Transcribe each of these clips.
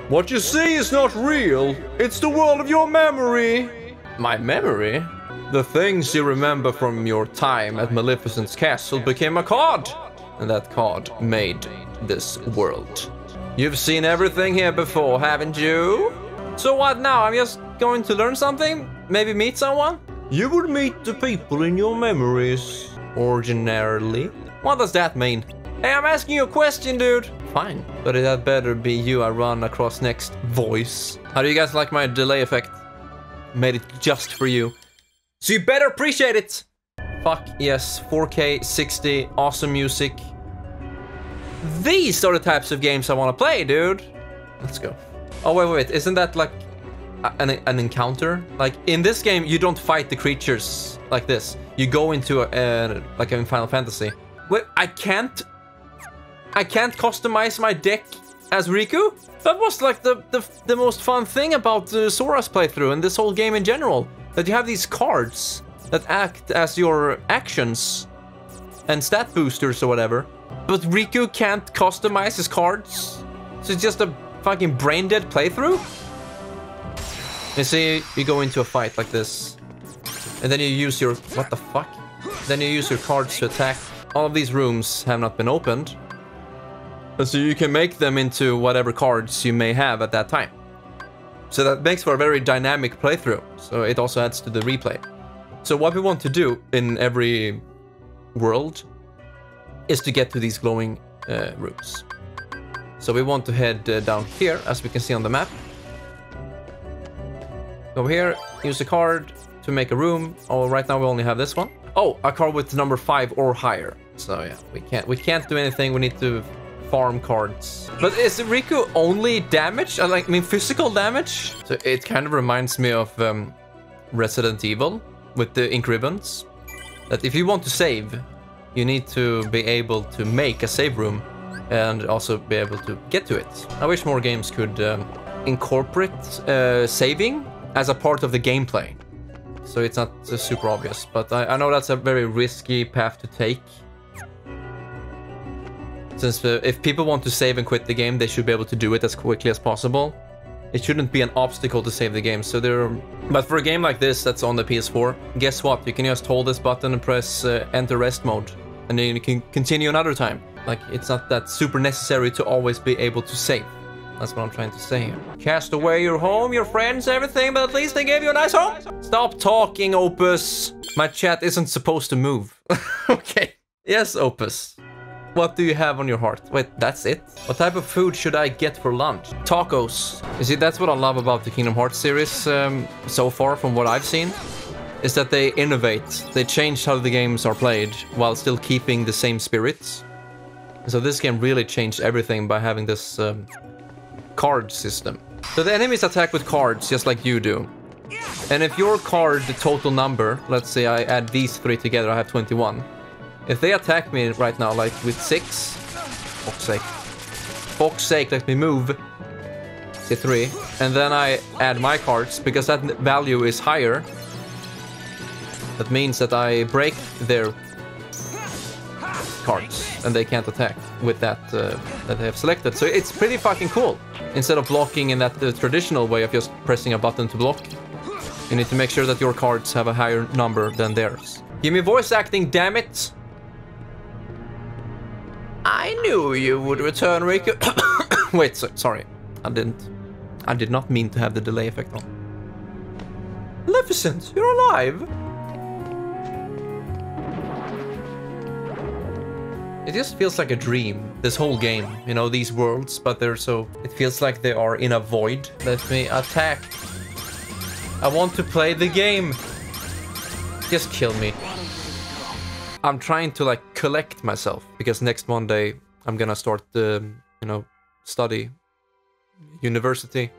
What you see is not real. It's the world of your memory. My memory? The things you remember from your time at Maleficent's castle became a card. And that card made this world. You've seen everything here before, haven't you? So what now? I'm just going to learn something? Maybe meet someone? You would meet the people in your memories. Ordinarily. What does that mean? Hey, I'm asking you a question, dude. Fine, but it had better be you I run across next, voice. How do you guys like my delay effect? Made it just for you. So you better appreciate it. Fuck yes, 4K, 60, awesome music. These are the types of games I want to play, dude. Let's go. Oh, wait. Isn't that like an encounter? Like in this game, you don't fight the creatures like this. You go into like in Final Fantasy. Wait, I can't customize my deck as Riku? That was like the most fun thing about Sora's playthrough and this whole game in general. That you have these cards that act as your actions and stat boosters or whatever. But Riku can't customize his cards. So it's just a fucking brain-dead playthrough? You see, you go into a fight like this. And then you use your... What the fuck? Then you use your cards to attack. All of these rooms have not been opened. So you can make them into whatever cards you may have at that time. So that makes for a very dynamic playthrough. So it also adds to the replay. So what we want to do in every world is to get to these glowing rooms. So we want to head down here, as we can see on the map. Go here, use a card to make a room. Oh, right now we only have this one. Oh, a card with number 5 or higher. So yeah, we can't do anything. We need to farm cards. But is Riku only damage? I mean physical damage? So it kind of reminds me of Resident Evil with the ink ribbons. That if you want to save, you need to be able to make a save room and also be able to get to it. I wish more games could incorporate saving as a part of the gameplay. So it's not super obvious, but I know that's a very risky path to take. Since if people want to save and quit the game, they should be able to do it as quickly as possible. It shouldn't be an obstacle to save the game. So but for a game like this that's on the PS4, guess what? You can just hold this button and press enter rest mode. And then you can continue another time. Like, it's not that super necessary to always be able to save. That's what I'm trying to say here. Cast away your home, your friends, everything, but at least they gave you a nice home. Stop talking, Opus. My chat isn't supposed to move. Okay. Yes, Opus. What do you have on your heart? Wait, that's it? What type of food should I get for lunch? Tacos. You see, that's what I love about the Kingdom Hearts series so far from what I've seen. Is that they innovate. They change how the games are played while still keeping the same spirits. So this game really changed everything by having this card system. So the enemies attack with cards just like you do. And if your card, the total number, let's say I add these 3 together, I have 21. If they attack me right now, like with 6, fuck's sake, let me move. Say 3, and then I add my cards because that value is higher. That means that I break their cards and they can't attack with that that they have selected. So it's pretty fucking cool. Instead of blocking in that traditional way of just pressing a button to block, you need to make sure that your cards have a higher number than theirs. Give me voice acting, damn it! I knew you would return, Riku. Wait, sorry. I did not mean to have the delay effect on. Maleficent, you're alive! It just feels like a dream, this whole game. You know, these worlds, but they're so... It feels like they are in a void. Let me attack. I want to play the game. Just kill me. I'm trying to like collect myself because next Monday I'm gonna start study university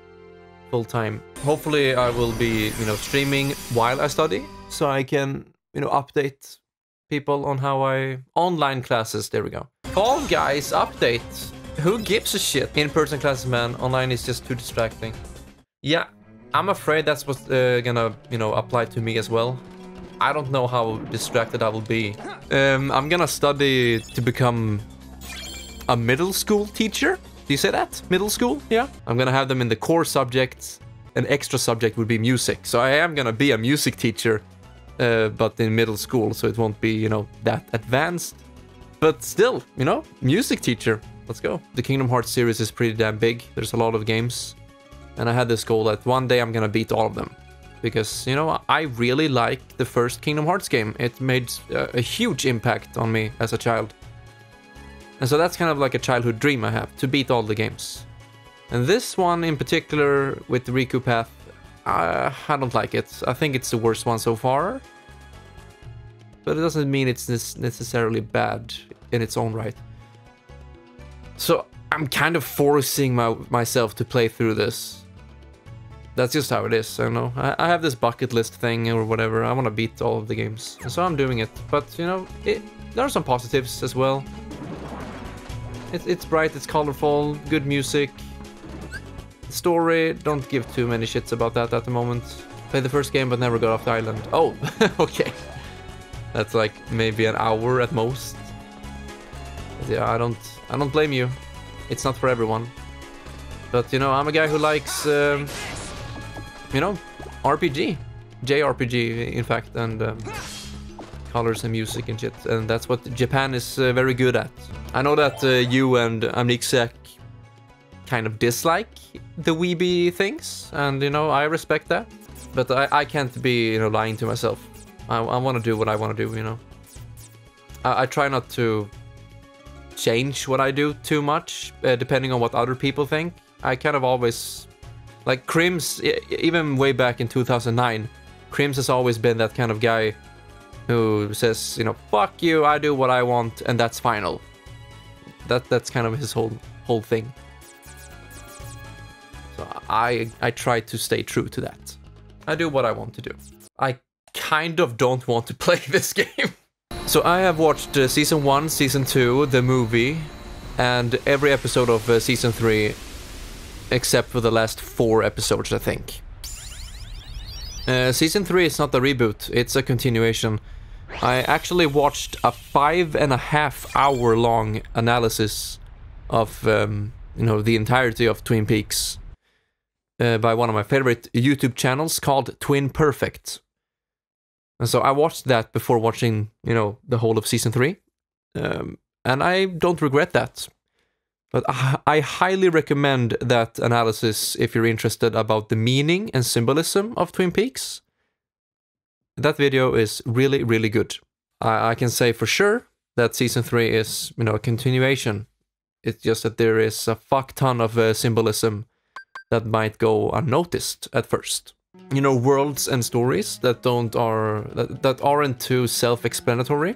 full time. Hopefully I will be, streaming while I study so I can, update people on how online classes, there we go. Fall Guys update. Who gives a shit? In-person classes, man. Online is just too distracting. Yeah, I'm afraid that's what's gonna, apply to me as well. I don't know how distracted I will be. I'm gonna study to become a middle school teacher. Do you say that? Middle school? Yeah. I'm gonna have them in the core subjects. An extra subject would be music. So I am gonna be a music teacher, but in middle school, so it won't be, you know, that advanced. But still, you know, music teacher. Let's go. The Kingdom Hearts series is pretty damn big. There's a lot of games. And I had this goal that one day I'm gonna beat all of them. Because, you know, I really like the first Kingdom Hearts game. It made a huge impact on me as a child. And so that's kind of like a childhood dream I have, to beat all the games. And this one in particular, with the Riku path, I don't like it. I think it's the worst one so far. But it doesn't mean it's necessarily bad in its own right. So I'm kind of forcing myself to play through this. That's just how it is, I know. I have this bucket list thing or whatever. I want to beat all of the games. And so I'm doing it. But, you know, there are some positives as well. It's bright, it's colorful, good music. Story, don't give too many shits about that at the moment. Played the first game but never got off the island. Oh, okay. That's like maybe an hour at most. But yeah, I don't blame you. It's not for everyone. But you know, I'm a guy who likes you know, RPG. JRPG in fact, and colors and music and shit. And that's what Japan is very good at. I know that you and Amnixek kind of dislike the weeby things, and you know, I respect that. But I can't be, you know, lying to myself. I want to do what I want to do, you know. I try not to change what I do too much, depending on what other people think. I kind of always... Like Crims, even way back in 2009, Crims has always been that kind of guy who says, you know, fuck you, I do what I want, and that's final. That's kind of his whole thing. So I try to stay true to that. I do what I want to do. I kind of don't want to play this game. So I have watched Season 1, Season 2, the movie, and every episode of Season 3, except for the last 4 episodes, I think. Season 3 is not a reboot, it's a continuation. I actually watched a 5.5 hour long analysis of, you know, the entirety of Twin Peaks by one of my favorite YouTube channels called Twin Perfect. And so I watched that before watching, you know, the whole of Season 3. And I don't regret that. But I highly recommend that analysis if you're interested about the meaning and symbolism of Twin Peaks. That video is really, really good. I can say for sure that Season 3 is, you know, a continuation. It's just that there is a fuck ton of symbolism that might go unnoticed at first. You know, worlds and stories that aren't too self-explanatory,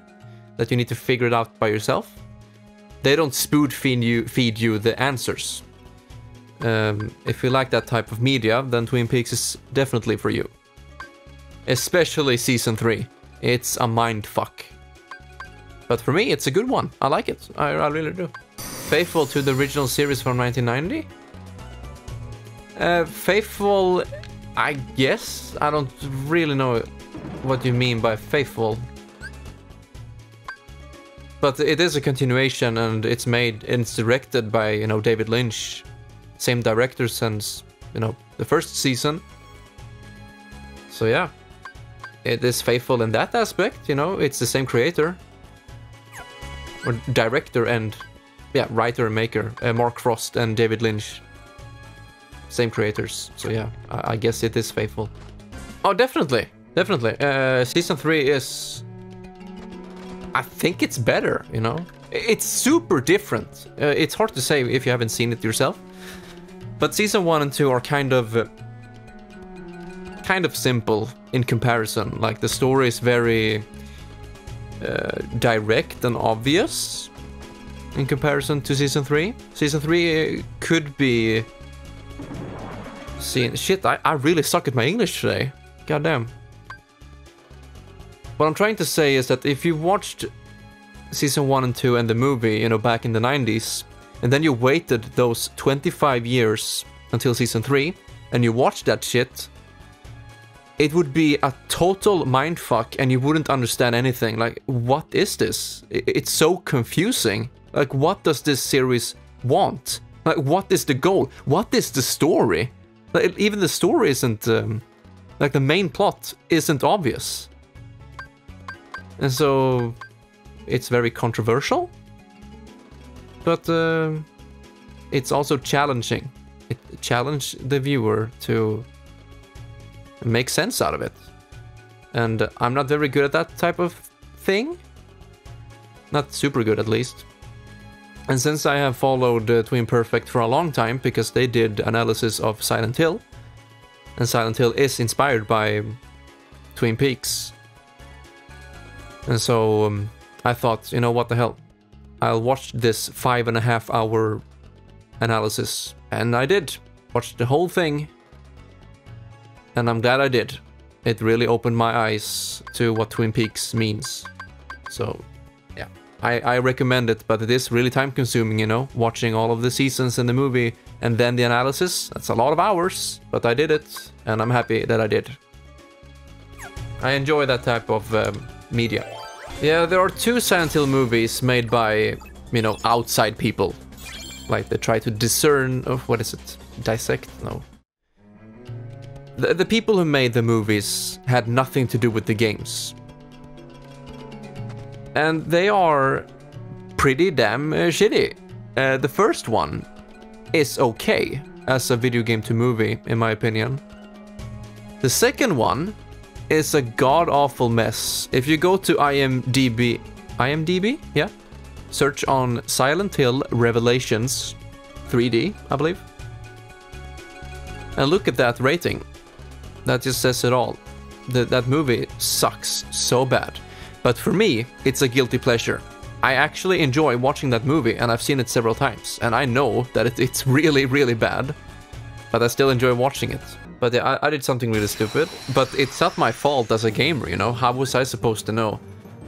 that you need to figure it out by yourself. They don't feed you the answers. If you like that type of media, then Twin Peaks is definitely for you. Especially Season 3. It's a mindfuck. But for me, it's a good one. I like it. I really do. Faithful to the original series from 1990? Faithful, I guess. I don't really know what you mean by faithful. But it is a continuation, and it's made and it's directed by, you know, David Lynch. Same director since, you know, the first season. So yeah, it is faithful in that aspect, you know, it's the same creator. Or director and, yeah, writer and maker. Mark Frost and David Lynch. Same creators, so yeah, I guess it is faithful. Oh, definitely, definitely. Season 3 is... I think it's better, you know? It's super different. It's hard to say if you haven't seen it yourself. But Season 1 and 2 are kind of simple in comparison. Like, the story is very direct and obvious in comparison to Season 3. Season 3 could be... Shit, I really suck at my English today. Goddamn. What I'm trying to say is that if you watched Season 1 and 2 and the movie, you know, back in the 90s, and then you waited those 25 years until Season 3, and you watched that shit, it would be a total mindfuck and you wouldn't understand anything. Like, what is this? It's so confusing. Like, what does this series want? Like, what is the goal? What is the story? Like, even the story isn't, like, the main plot isn't obvious. And so, it's very controversial. But, it's also challenging. It challenged the viewer to make sense out of it. And I'm not very good at that type of thing. Not super good, at least. And since I have followed Twin Perfect for a long time, because they did analysis of Silent Hill, and Silent Hill is inspired by Twin Peaks. And so I thought, you know, what the hell? I'll watch this 5.5 hour analysis. And I did. Watched the whole thing. And I'm glad I did. It really opened my eyes to what Twin Peaks means. So, yeah. I recommend it, but it is really time consuming, you know, watching all of the seasons in the movie and then the analysis. That's a lot of hours, but I did it, and I'm happy that I did. I enjoy that type of media. Yeah, there are 2 Silent Hill movies made by, you know, outside people. Like, they try to discern, oh, what is it? Dissect? No. The people who made the movies had nothing to do with the games. And they are pretty damn shitty. The first one is okay as a video game to movie, in my opinion. The second one is a god-awful mess. If you go to IMDb, yeah? Search on Silent Hill Revelations 3D, I believe. And look at that rating. That just says it all. That movie sucks so bad. But for me, it's a guilty pleasure. I actually enjoy watching that movie, and I've seen it several times. And I know that it's really, really bad. But I still enjoy watching it. But yeah, I did something really stupid. But it's not my fault as a gamer, you know? How was I supposed to know?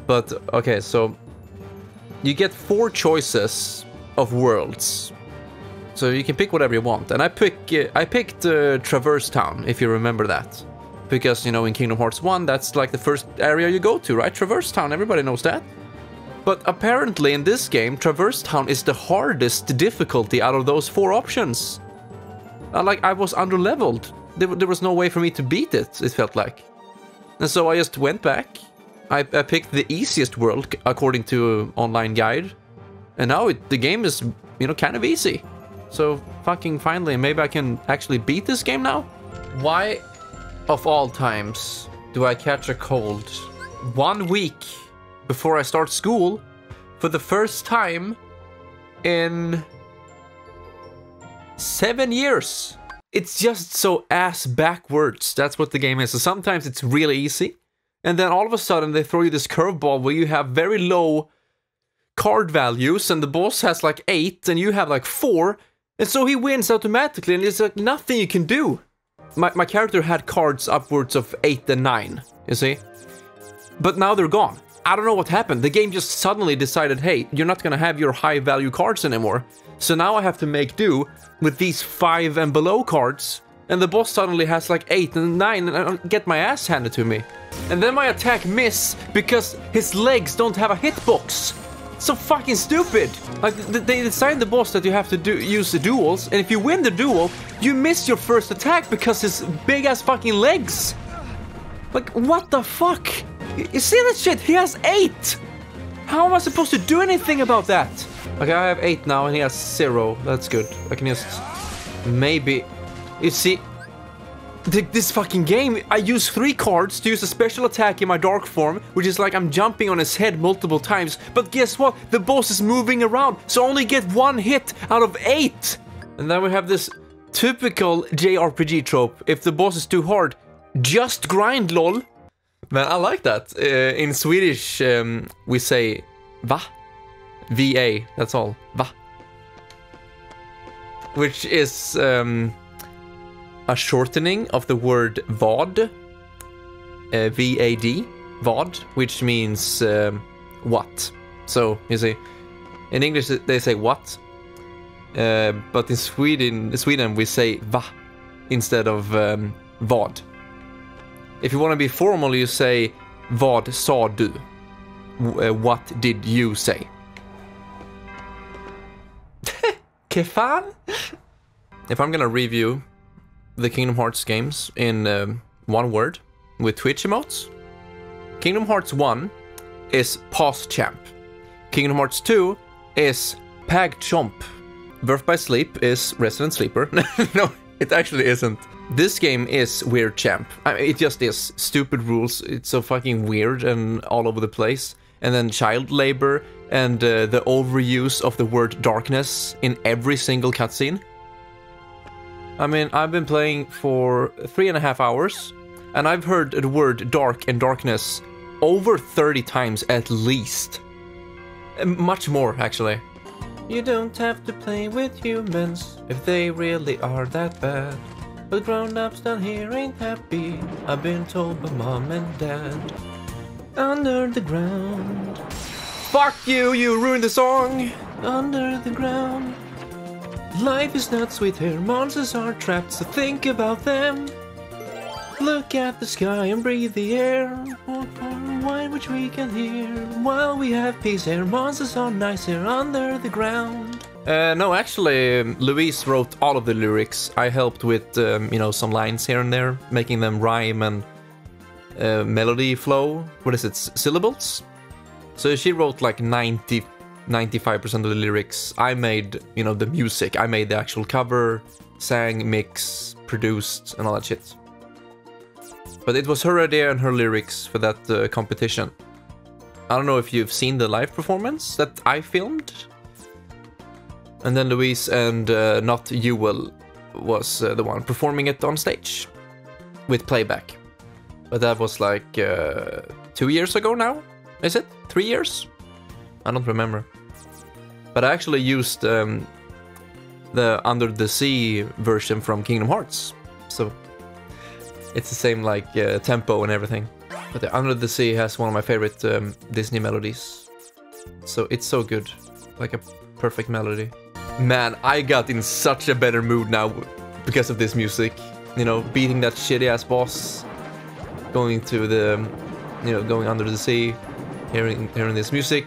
But, okay, so... You get 4 choices of worlds. So you can pick whatever you want. And I picked Traverse Town, if you remember that. Because, you know, in Kingdom Hearts 1, that's like the first area you go to, right? Traverse Town, everybody knows that. But apparently in this game, Traverse Town is the hardest difficulty out of those 4 options. Like, I was underleveled. There was no way for me to beat it, it felt like. And so I just went back. I picked the easiest world, according to online guide. And now the game is, you know, kind of easy. So, fucking finally, maybe I can actually beat this game now? Why, of all times, do I catch a cold 1 week before I start school for the first time in 7 years? It's just so ass backwards. That's what the game is. So sometimes it's really easy. And then all of a sudden they throw you this curveball where you have very low card values and the boss has like 8 and you have like 4. And so he wins automatically and there's like nothing you can do. My character had cards upwards of 8 and 9, you see? But now they're gone. I don't know what happened. The game just suddenly decided, hey, you're not gonna have your high value cards anymore. So now I have to make do with these 5 and below cards. And the boss suddenly has like 8 and 9 and I get my ass handed to me. And then my attack miss because his legs don't have a hitbox. So fucking stupid. Like, they designed the boss that you have to use the duels, and if you win the duel, you miss your first attack because his big ass fucking legs. Like, what the fuck? You see that shit? He has 8. How am I supposed to do anything about that? Okay, I have 8 now and he has 0. That's good. I can just maybe... You see, this fucking game, I use 3 cards to use a special attack in my dark form, which is like I'm jumping on his head multiple times. But guess what? The boss is moving around, so I only get 1 hit out of 8. And then we have this typical JRPG trope. If the boss is too hard, just grind, lol. Man, I like that. In Swedish, we say va. V-A, that's all. Va. Which is... a shortening of the word vad, V-A-D, vad, which means what. So, you see, in English they say what, but in Sweden we say va instead of vad. If you want to be formal, you say vad sa du, what did you say. Kefan? If I'm gonna review the Kingdom Hearts games in one word with Twitch emotes, Kingdom Hearts 1 is Pause Champ. Kingdom Hearts 2 is Pag Chomp. Birth by Sleep is Resident Sleeper. No, it actually isn't. This game is Weird Champ. I mean, it just is. Stupid rules. It's so fucking weird and all over the place. And then child labor and the overuse of the word darkness in every single cutscene. I mean, I've been playing for 3.5 hours, and I've heard the word dark and darkness over 30 times at least. Much more, actually. You don't have to play with humans if they really are that bad. But grown-ups down here ain't happy, I've been told by mom and dad. Under the ground. Fuck you, you ruined the song! Under the ground. Life is not sweet here, monsters are trapped, so think about them. Look at the sky and breathe the air, wine which we can hear. While we have peace here, monsters are nice here under the ground. No, actually, Louise wrote all of the lyrics. I helped with, you know, some lines here and there, making them rhyme and melody flow. What is it, syllables? So she wrote like 95% of the lyrics. I made, you know, the music. I made the actual cover, sang, mix, produced, and all that shit. But it was her idea and her lyrics for that competition. I don't know if you've seen the live performance that I filmed. And then Louise and not Ewell was the one performing it on stage with playback. But that was like 2 years ago now? Is it? 3 years? I don't remember. But I actually used the Under the Sea version from Kingdom Hearts. So it's the same like tempo and everything. But the Under the Sea has one of my favorite Disney melodies. So it's so good. Like a perfect melody. Man, I got in such a better mood now because of this music. You know, beating that shitty ass boss. Going to the, you know, going under the sea. Hearing this music.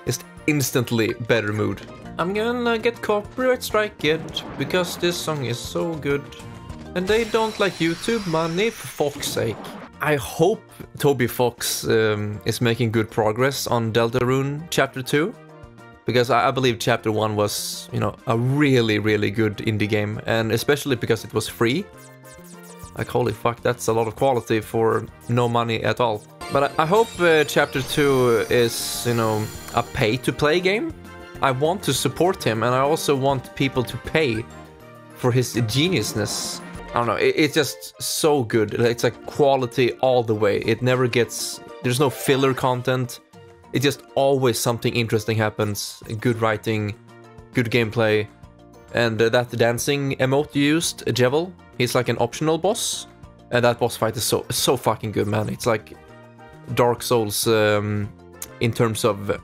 Just instantly better mood. I'm gonna get copyright strike it because this song is so good. And they don't like YouTube money, for fuck's sake. I hope Toby Fox is making good progress on Deltarune Chapter 2. Because I believe Chapter 1 was, you know, a really, really good indie game. And especially because it was free. Like, holy fuck, that's a lot of quality for no money at all. But I hope Chapter 2 is, you know, a pay-to-play game. I want to support him, and I also want people to pay for his geniusness. I don't know, it's just so good. It's like quality all the way. It never gets... There's no filler content. It's just always something interesting happens. Good writing, good gameplay. And that dancing emote you used, Jevil, he's like an optional boss. And that boss fight is so fucking good, man. It's like Dark Souls in terms of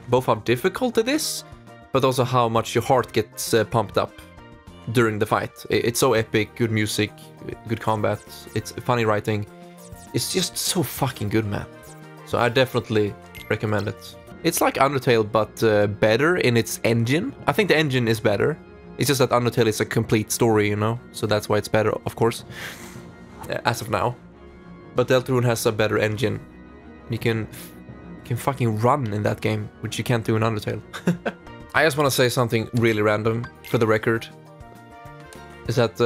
both how difficult it is, but also how much your heart gets pumped up during the fight. It's so epic, good music, good combat, it's funny writing. It's just so fucking good, man. So I definitely recommend it. It's like Undertale, but better in its engine. I think the engine is better. It's just that Undertale is a complete story, you know? So that's why it's better, of course. As of now. But Deltarune has a better engine. You can fucking run in that game, which you can't do in Undertale. I just want to say something really random, for the record. Is that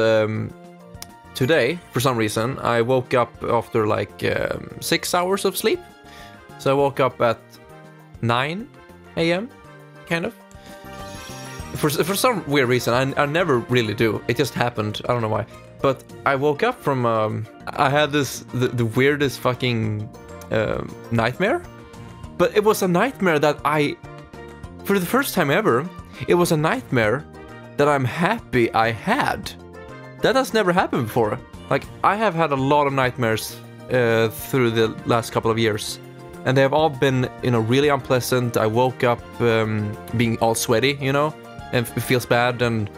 today, for some reason, I woke up after like 6 hours of sleep. So I woke up at 9 a.m., kind of. For some weird reason, I never really do. It just happened, I don't know why. But I woke up from, I had the weirdest fucking nightmare. But it was a nightmare that for the first time ever, it was a nightmare that I'm happy I had. That has never happened before. Like, I have had a lot of nightmares through the last couple of years. And they have all been, you know, really unpleasant. I woke up being all sweaty, you know, and it feels bad. And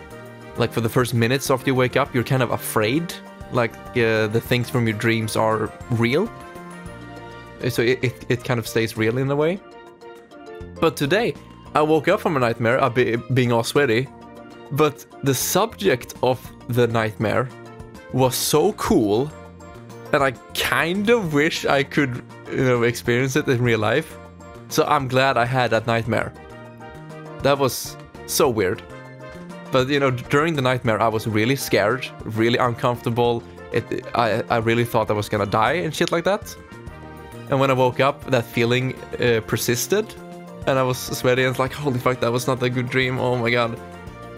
like for the first minutes after you wake up, you're kind of afraid. Like the things from your dreams are real. So it kind of stays real in a way. But today, I woke up from a nightmare, being all sweaty, but the subject of the nightmare was so cool, and I kind of wish I could, experience it in real life. So I'm glad I had that nightmare. That was so weird. But, during the nightmare, I was really scared, really uncomfortable. I really thought I was gonna die and shit like that. And when I woke up, that feeling persisted. And I was sweaty and it's like, holy fuck, that was not a good dream. Oh my god.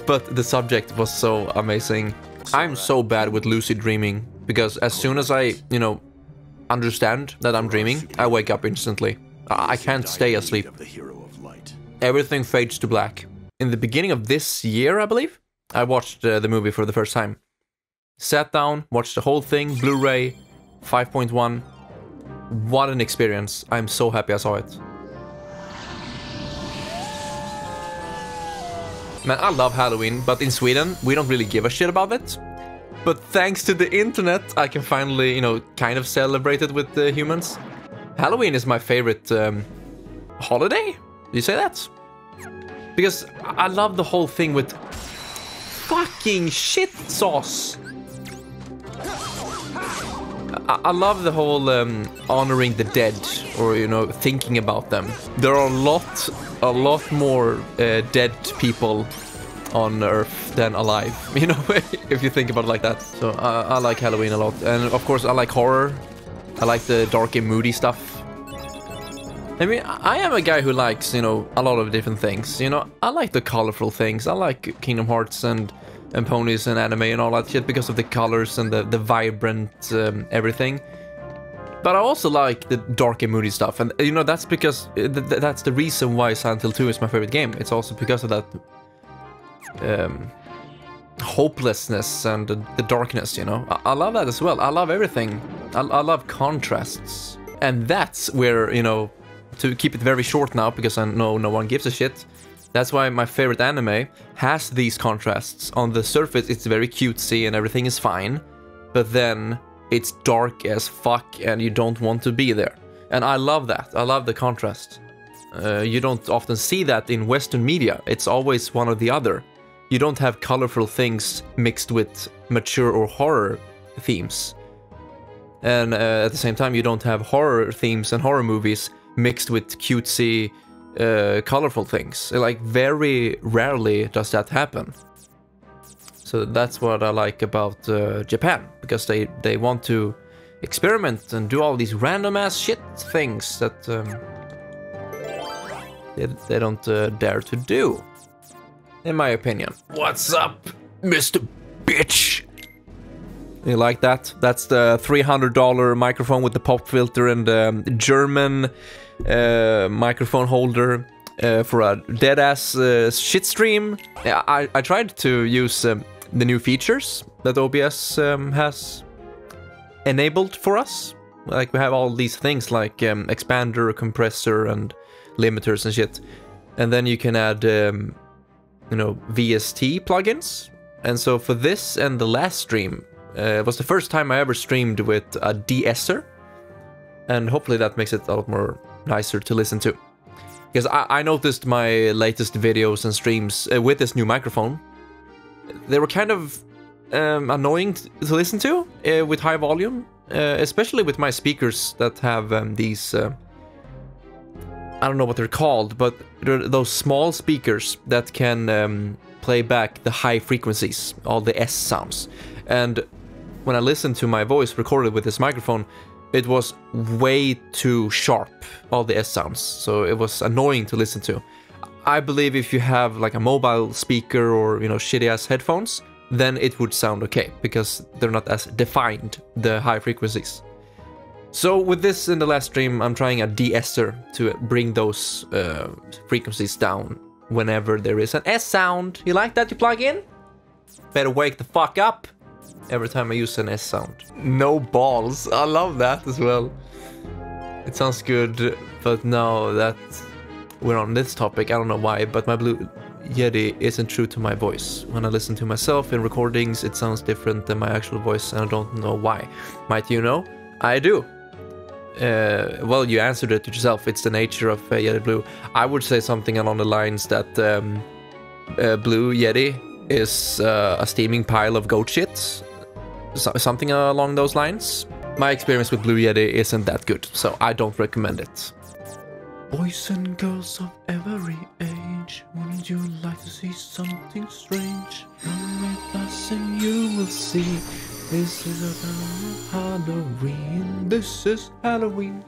But the subject was so amazing. I'm so bad with lucid dreaming. Because as soon as I, understand that I'm dreaming, I wake up instantly. I can't stay asleep. Everything fades to black. In the beginning of this year, I believe, I watched the movie for the first time. Sat down, watched the whole thing, Blu-ray, 5.1. What an experience. I'm so happy I saw it. Man, I love Halloween, but in Sweden, we don't really give a shit about it. But thanks to the internet, I can finally, kind of celebrate it with the humans. Halloween is my favorite holiday? Do you say that? Because I love the whole thing with fucking shit sauce. I love the whole honoring the dead, or thinking about them. There are a lot more dead people on Earth than alive. If you think about it like that. So I like Halloween a lot, and of course I like horror. I like the dark and moody stuff. I mean, I am a guy who likes, a lot of different things. I like the colorful things. I like Kingdom Hearts and ponies and anime and all that shit because of the colors and the vibrant everything. But I also like the dark and moody stuff. And, that's because that's the reason why Silent Hill 2 is my favorite game. It's also because of that hopelessness and the darkness, I love that as well. I love everything. I love contrasts. And that's where, to keep it very short now, because I know no one gives a shit. That's why my favorite anime has these contrasts. On the surface, it's very cutesy and everything is fine. But then it's dark as fuck and you don't want to be there. And I love that. I love the contrast. You don't often see that in Western media. It's always one or the other. You don't have colorful things mixed with mature or horror themes. And at the same time, you don't have horror themes and horror movies mixed with cutesy, colorful things. Like, very rarely does that happen. So that's what I like about Japan, because they want to experiment and do all these random ass shit things that they don't dare to do, in my opinion. What's up, Mr. Bitch? You like that? That's the $300 microphone with the pop filter and the German microphone holder for a dead-ass shit stream. Yeah, I tried to use the new features that OBS has enabled for us. Like, we have all these things like expander, compressor, and limiters and shit. And then you can add, VST plugins. And so for this and the last stream, it was the first time I ever streamed with a de-esser. And hopefully that makes it a lot more nicer to listen to. Because I noticed my latest videos and streams with this new microphone, they were kind of annoying to listen to with high volume. Especially with my speakers that have these... I don't know what they're called, but they're those small speakers that can play back the high frequencies, all the S sounds. And when I listened to my voice recorded with this microphone, it was way too sharp, all the S sounds. So it was annoying to listen to. I believe if you have like a mobile speaker or, shitty ass headphones, then it would sound okay, because they're not as defined, the high frequencies. So with this in the last stream, I'm trying a de-esser to bring those frequencies down whenever there is an S sound. You like that, you plug in? Better wake the fuck up every time I use an S sound. No balls. I love that as well. It sounds good, but now that we're on this topic, I don't know why, but my Blue Yeti isn't true to my voice. When I listen to myself in recordings, it sounds different than my actual voice, and I don't know why. Might you know? I do. well, you answered it yourself. It's the nature of Yeti Blue. I would say something along the lines that Blue Yeti is a steaming pile of goat shit. Something along those lines. My experience with Blue Yeti isn't that good, so I don't recommend it. Boys and girls of every age, wouldn't you like to see something strange? Come with us and you will see. This is a Halloween. This is Halloween.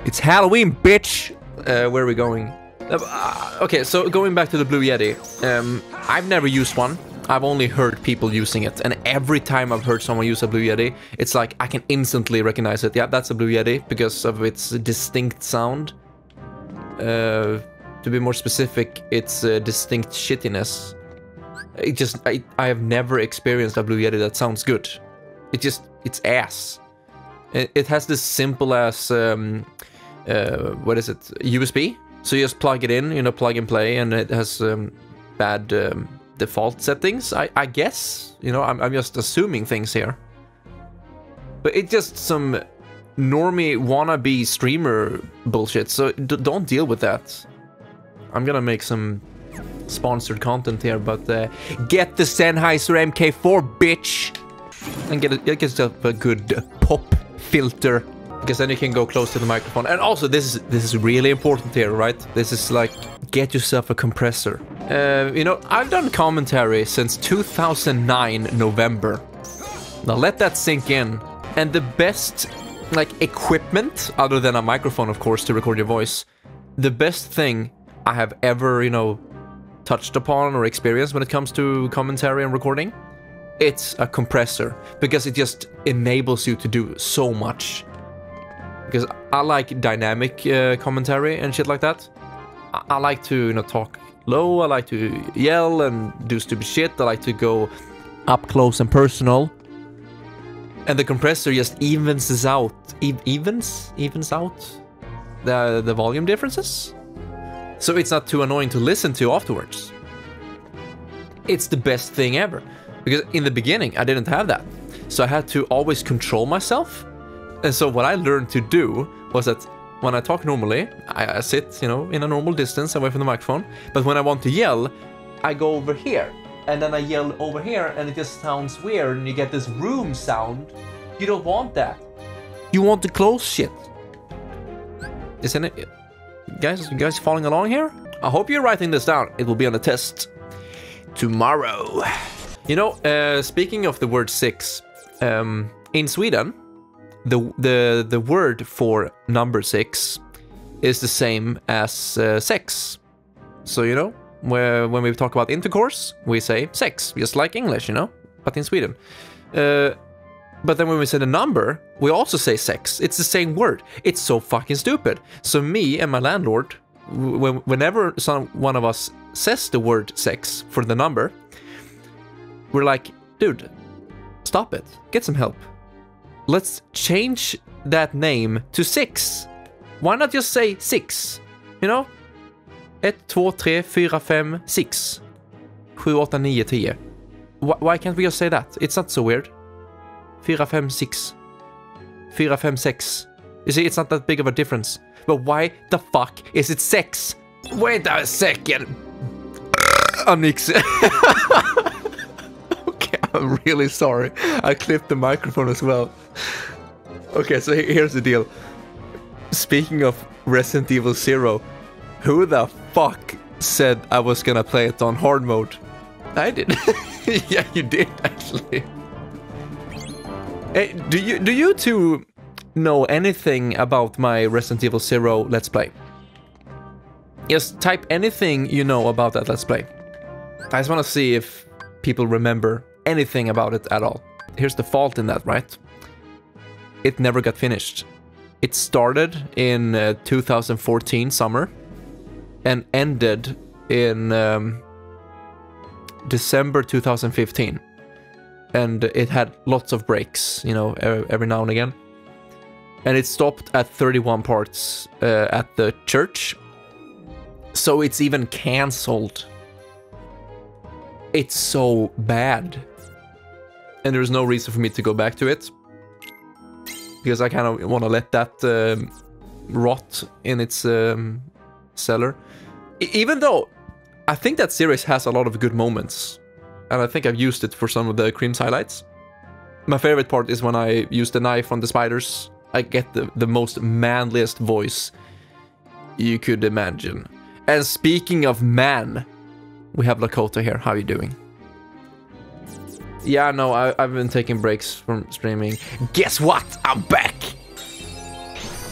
It's Halloween, bitch! Where are we going? Okay, so going back to the Blue Yeti. I've never used one. I've only heard people using it, and every time I've heard someone use a Blue Yeti, it's like I can instantly recognize it. Yeah, that's a Blue Yeti because of its distinct sound. To be more specific, its distinct shittiness. I have never experienced a Blue Yeti that sounds good. It's ass. It has this simple ass, what is it, USB? So you just plug it in, you know, plug and play, and it has bad default settings, I guess. You know, I'm just assuming things here. But it's just some normie wannabe streamer bullshit, so don't deal with that. I'm gonna make some sponsored content here, but get the Sennheiser MK4, bitch! And get yourself a good pop filter, because then you can go close to the microphone. And also, this is really important here, right? This is like, get yourself a compressor. You know, I've done commentary since 2009 November. Now let that sink in. And the best, like, equipment, other than a microphone, of course, to record your voice, the best thing I have ever, you know, touched upon or experienced when it comes to commentary and recording, it's a compressor, because it just enables you to do so much. Because I like dynamic commentary and shit like that. I like to, you know, talk low, I like to yell and do stupid shit, I like to go up close and personal. And the compressor just evens out the volume differences. So it's not too annoying to listen to afterwards. It's the best thing ever. Because in the beginning, I didn't have that. So I had to always control myself. And so what I learned to do was that when I talk normally, I sit, you know, in a normal distance away from the microphone. But when I want to yell, I go over here. And then I yell over here, and it just sounds weird, and you get this room sound. You don't want that. You want the close shit. Isn't it? You guys following along here? I hope you're writing this down. It will be on the test tomorrow. You know, speaking of the word 6, in Sweden, the word for number 6 is the same as sex. So, you know, when we talk about intercourse, we say sex, just like English, you know, but in Sweden. But then when we say the number, we also say sex. It's the same word. It's so fucking stupid. So me and my landlord, whenever one of us says the word sex for the number, we're like, dude, stop it. Get some help. Let's change that name to 6. Why not just say 6? You know? 1, 2, 3, 4, 5, 6. 7, 8, 9, 10. Why can't we just say that? It's not so weird. 4, 5, 6. 4, 5, 6. You see, it's not that big of a difference. But why the fuck is it 6? Wait a second. Anix. Okay, I'm really sorry. I clipped the microphone as well. Okay, so here's the deal. Speaking of Resident Evil 0, who the fuck said I was gonna play it on hard mode? I did. Yeah, you did actually. Hey, do you two know anything about my Resident Evil 0 Let's Play? Just type anything you know about that Let's Play. I just want to see if people remember anything about it at all. Here's the fault in that, right? It never got finished. It started in 2014 summer and ended in December 2015. And it had lots of breaks, you know, every now and again. And it stopped at 31 parts at the church. So it's even cancelled. It's so bad. And there's no reason for me to go back to it. because I kind of want to let that rot in its cellar. Even though I think that series has a lot of good moments, and I think I've used it for some of the Cream's highlights. My favorite part is when I use the knife on the spiders. I get the most manliest voice you could imagine. And speaking of man, we have Lakota here. How are you doing? Yeah, no, I've been taking breaks from streaming. Guess what? I'm back!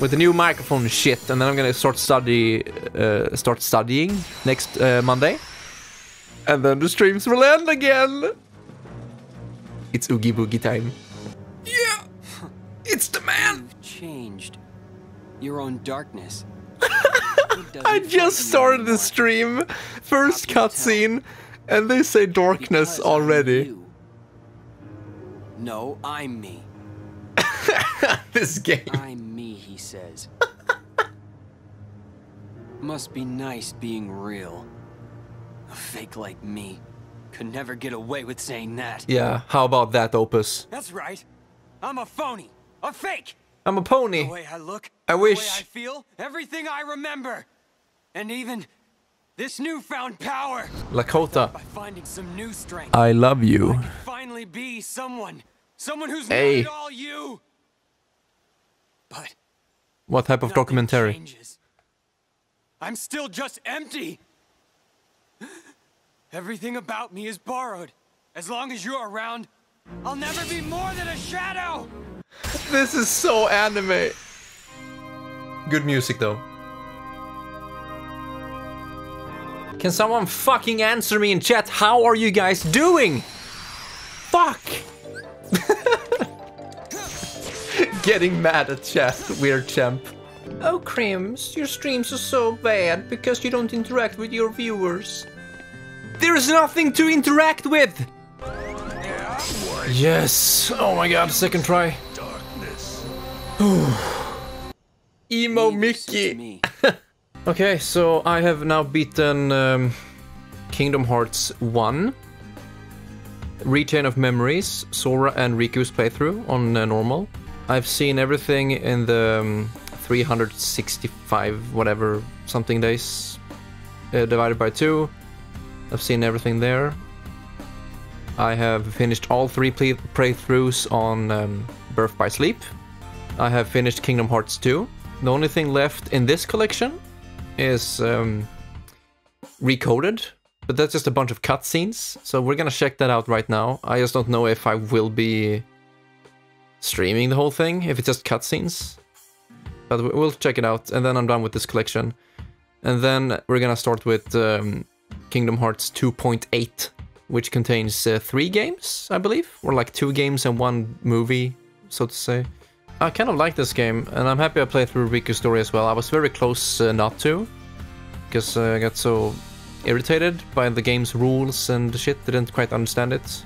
With the new microphone and shit, and then I'm gonna start studying next Monday. And then the streams will end again! It's Oogie Boogie time. Yeah! It's the man! You've changed. Your own darkness. I just started the stream. First cutscene, and they say darkness already. No, I'm me. This game. I'm me, he says. Must be nice being real. A fake like me could never get away with saying that. Yeah, how about that, Opus? That's right. I'm a phony. A fake. I'm a pony. The way I look, I wish. the way I feel, everything I remember. And even this newfound power. Lakota. By finding some new strength. I love you. I can finally be someone who's not Hey. at all you. But What type of nothing documentary? changes. I'm still just empty. Everything about me is borrowed. As long as you're around, I'll never be more than a shadow. This is so anime. Good music though. Can someone fucking answer me in chat? How are you guys doing? Fuck. Getting mad at chat, weird champ. Oh, Crims, your streams are so bad because you don't interact with your viewers. There's nothing to interact with! Yes! Oh my god, second try. Emo Mickey! Okay, so I have now beaten Kingdom Hearts 1. Rechain of Memories, Sora and Riku's playthrough on normal. I've seen everything in the 365 whatever something days divided by 2. I've seen everything there. I have finished all 3 playthroughs on Birth by Sleep. I have finished Kingdom Hearts 2. The only thing left in this collection is Recoded, but that's just a bunch of cutscenes, so we're gonna check that out right now. I just don't know if I will be streaming the whole thing, if it's just cutscenes. But we'll check it out, and then I'm done with this collection. And then we're gonna start with Kingdom Hearts 2.8, which contains 3 games, I believe, or like 2 games and 1 movie, so to say. I kind of like this game, and I'm happy I played through Riku's story as well. I was very close not to, because I got so irritated by the game's rules and shit, didn't quite understand it.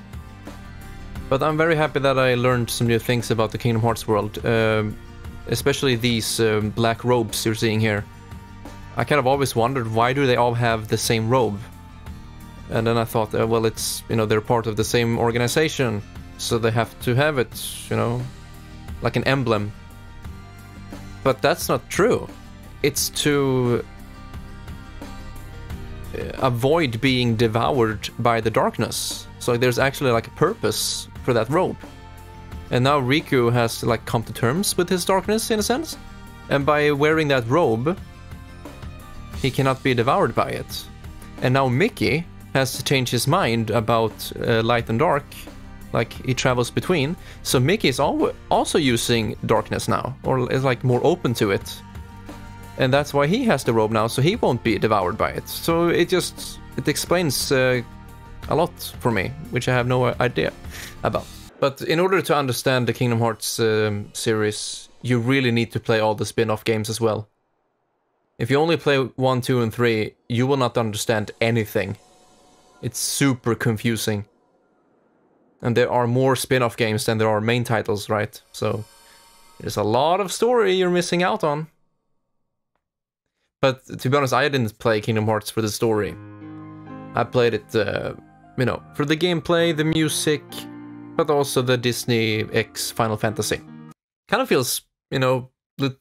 But I'm very happy that I learned some new things about the Kingdom Hearts world, especially these black robes you're seeing here. I kind of always wondered, why do they all have the same robe? And then I thought, well, it's, you know, they're part of the same organization, so they have to have it, you know, like an emblem. But that's not true. It's to avoid being devoured by the darkness. So there's actually like a purpose for that robe. And now Riku has like come to terms with his darkness in a sense. And by wearing that robe, he cannot be devoured by it. And now Mickey has to change his mind about light and dark. Like he travels between. So Mickey is also using darkness now, or is like more open to it. And that's why he has the robe now, so he won't be devoured by it. So it explains a lot for me, which I have no idea about. But in order to understand the Kingdom Hearts series, you really need to play all the spin-off games as well. If you only play 1, 2, and 3, you will not understand anything. It's super confusing. And there are more spin-off games than there are main titles, right? So there's a lot of story you're missing out on. But to be honest, I didn't play Kingdom Hearts for the story. I played it, you know, for the gameplay, the music, but also the Disney X Final Fantasy. kind of feels, you know,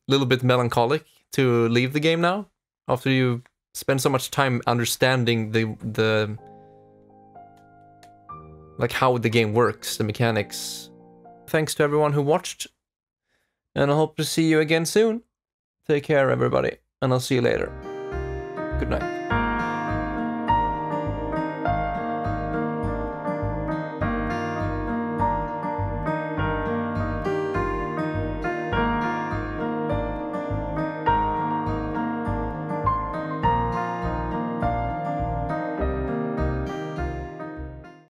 little bit melancholic to leave the game now after you spend so much time understanding the like how the game works, the mechanics. Thanks to everyone who watched, and I hope to see you again soon. Take care, everybody, and I'll see you later. Good night.